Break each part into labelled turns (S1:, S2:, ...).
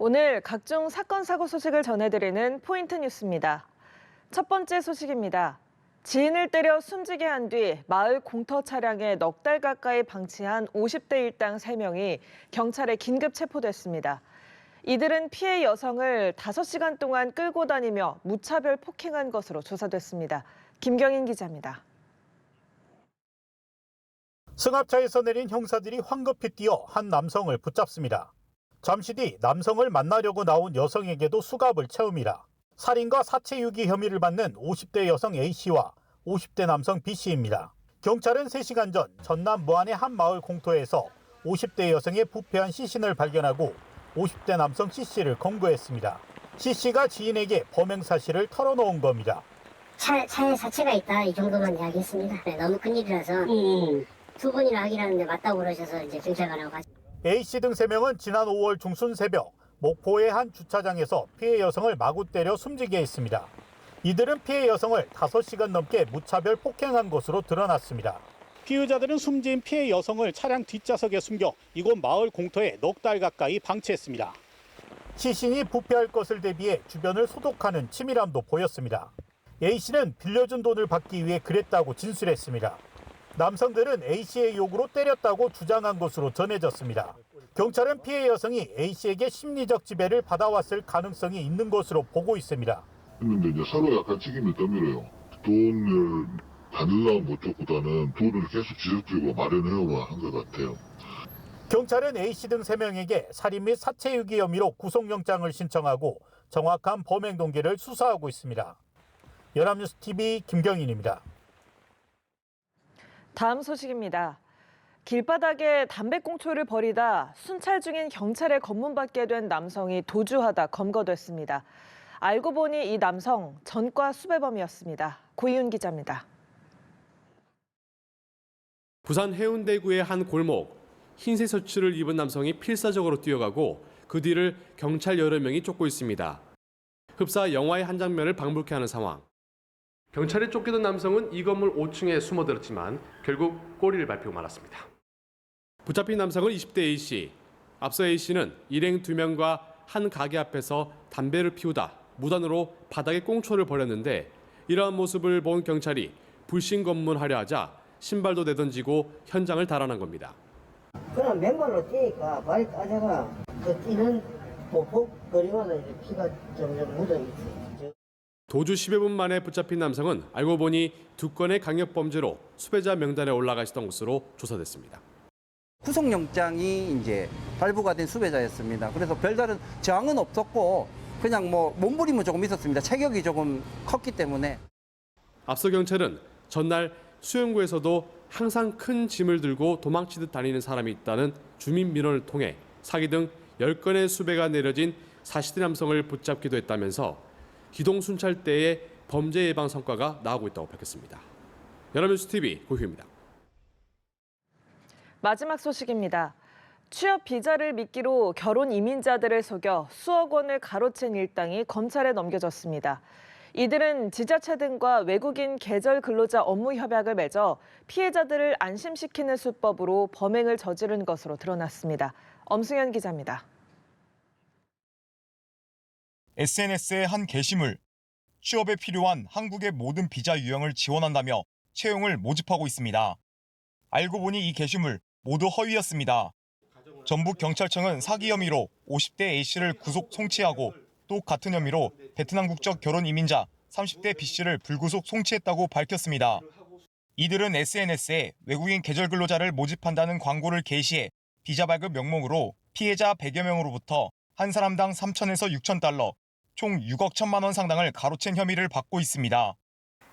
S1: 오늘 각종 사건, 사고 소식을 전해드리는 포인트 뉴스입니다. 첫 번째 소식입니다. 지인을 때려 숨지게 한 뒤 마을 공터 차량에 넉 달 가까이 방치한 50대 일당 3명이 경찰에 긴급 체포됐습니다. 이들은 피해 여성을 5시간 동안 끌고 다니며 무차별 폭행한 것으로 조사됐습니다. 김경인 기자입니다.
S2: 승합차에서 내린 형사들이 황급히 뛰어 한 남성을 붙잡습니다. 잠시 뒤 남성을 만나려고 나온 여성에게도 수갑을 채웁니다. 살인과 사체 유기 혐의를 받는 50대 여성 A씨와 50대 남성 B씨입니다. 경찰은 3시간 전 전남 무안의 한 마을 공터에서 50대 여성의 부패한 시신을 발견하고 50대 남성 C씨를 검거했습니다. C씨가 지인에게 범행 사실을 털어놓은 겁니다.
S3: 차에 사체가 있다 이 정도만 이야기했습니다. 네, 너무 큰일이라서 두 번이나 확인하는데 맞다고 그러셔서 이제 경찰 가라고 하죠.
S2: A씨 등 3명은 지난 5월 중순 새벽 목포의 한 주차장에서 피해 여성을 마구 때려 숨지게 했습니다. 이들은 피해 여성을 5시간 넘게 무차별 폭행한 것으로 드러났습니다. 피의자들은 숨진 피해 여성을 차량 뒷좌석에 숨겨 이곳 마을 공터에 넉 달 가까이 방치했습니다. 시신이 부패할 것을 대비해 주변을 소독하는 치밀함도 보였습니다. A씨는 빌려준 돈을 받기 위해 그랬다고 진술했습니다. 남성들은 A씨의 요구로 때렸다고 주장한 것으로 전해졌습니다. 경찰은 피해 여성이 A씨에게 심리적 지배를 받아왔을 가능성이 있는 것으로 보고 있습니다.
S4: 했는데 이제 서로 약간 책임을 떠밀어요. 돈을 받으려는 것보다는 돈을 계속 지속적으로 마련해오라 한 것 같아요.
S2: 경찰은 A씨 등 3명에게 살인 및 사체 유기 혐의로 구속영장을 신청하고 정확한 범행 동기를 수사하고 있습니다. 연합뉴스TV 김경인입니다.
S1: 다음 소식입니다. 길바닥에 담배꽁초를 버리다 순찰 중인 경찰에 검문받게 된 남성이 도주하다 검거됐습니다. 알고 보니 이 남성 전과 수배범이었습니다. 고이윤 기자입니다.
S5: 부산 해운대구의 한 골목, 흰색 셔츠를 입은 남성이 필사적으로 뛰어가고 그 뒤를 경찰 여러 명이 쫓고 있습니다. 흡사 영화의 한 장면을 방불케 하는 상황. 경찰에 쫓기던 남성은 이 건물 5층에 숨어들었지만 결국 꼬리를 밟히고 말았습니다. 붙잡힌 남성은 20대 A씨. 앞서 A씨는 일행 2명과 한 가게 앞에서 담배를 피우다 무단으로 바닥에 꽁초를 버렸는데 이러한 모습을 본 경찰이 불신 검문하려 하자 신발도 내던지고 현장을 달아난 겁니다.
S6: 그냥 맨발로 뛰니까 발이 까져가 그 뛰는 보폭거리마다 이제 피가 점점 묻어있지.
S5: 도주 10여 분 만에 붙잡힌 남성은 알고 보니 2건의 강력범죄로 수배자 명단에 올라가 있었던 것으로 조사됐습니다.
S7: 구속영장이 이제 발부가 된 수배자였습니다. 그래서 별다른 저항은 없었고 그냥 몸부림은 조금 있었습니다. 체격이 조금 컸기 때문에.
S5: 앞서 경찰은 전날 수영구에서도 항상 큰 짐을 들고 도망치듯 다니는 사람이 있다는 주민 민원을 통해 사기 등 10건의 수배가 내려진 40대 남성을 붙잡기도 했다면서 기동순찰대의 범죄 예방 성과가 나오고 있다고 밝혔습니다. 연합뉴스TV 고휴입니다.
S1: 마지막 소식입니다. 취업 비자를 미끼로 결혼 이민자들을 속여 수억 원을 가로챈 일당이 검찰에 넘겨졌습니다. 이들은 지자체 등과 외국인 계절 근로자 업무 협약을 맺어 피해자들을 안심시키는 수법으로 범행을 저지른 것으로 드러났습니다. 엄승현 기자입니다.
S8: SNS의 한 게시물, 취업에 필요한 한국의 모든 비자 유형을 지원한다며 채용을 모집하고 있습니다. 알고 보니 이 게시물 모두 허위였습니다. 전북경찰청은 사기 혐의로 50대 A씨를 구속 송치하고 또 같은 혐의로 베트남 국적 결혼 이민자 30대 B씨를 불구속 송치했다고 밝혔습니다. 이들은 SNS에 외국인 계절 근로자를 모집한다는 광고를 게시해 비자 발급 명목으로 피해자 100여 명으로부터 한 사람당 3,000에서 6,000달러, 총 6억 1천만 원 상당을 가로챈 혐의를 받고 있습니다.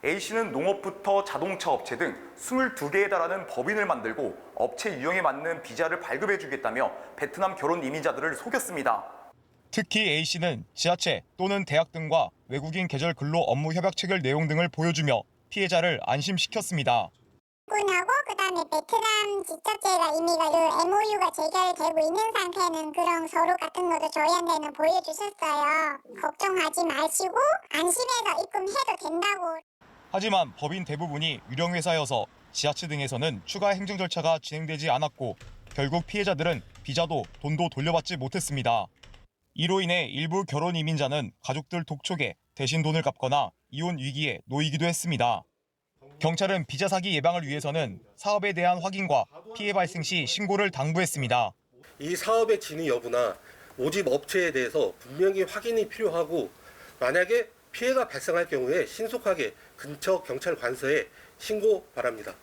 S8: A씨는 농업부터 자동차 업체 등 22개에 달하는 법인을 만들고 업체 유형에 맞는 비자를 발급해주겠다며 베트남 결혼 이민자들을 속였습니다. 특히 A씨는 지자체 또는 대학 등과 외국인 계절 근로 업무 협약 체결 내용 등을 보여주며 피해자를 안심시켰습니다.
S9: 하고 그다음에 베트남 직접제가 이미 MOU가 체결되고 있는 상태는 그런 서류 같은 것도 저희한테는 보여주셨어요. 걱정하지 마시고 안심해서 입금해도 된다고.
S8: 하지만 법인 대부분이 유령회사여서 지자체 등에서는 추가 행정 절차가 진행되지 않았고 결국 피해자들은 비자도 돈도 돌려받지 못했습니다. 이로 인해 일부 결혼 이민자는 가족들 독촉에 대신 돈을 갚거나 이혼 위기에 놓이기도 했습니다. 경찰은 비자 사기 예방을 위해서는 사업에 대한 확인과 피해 발생 시 신고를 당부했습니다.
S10: 이 사업의 진위 여부나 모집 업체에 대해서 분명히 확인이 필요하고 만약에 피해가 발생할 경우에 신속하게 근처 경찰 관서에 신고 바랍니다.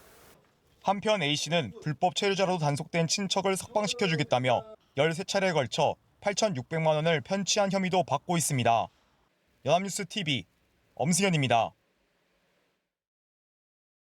S8: 한편 A씨는 불법 체류자로 단속된 친척을 석방시켜주겠다며 13차례에 걸쳐 8,600만 원을 편취한 혐의도 받고 있습니다. 연합뉴스 TV 엄승현입니다.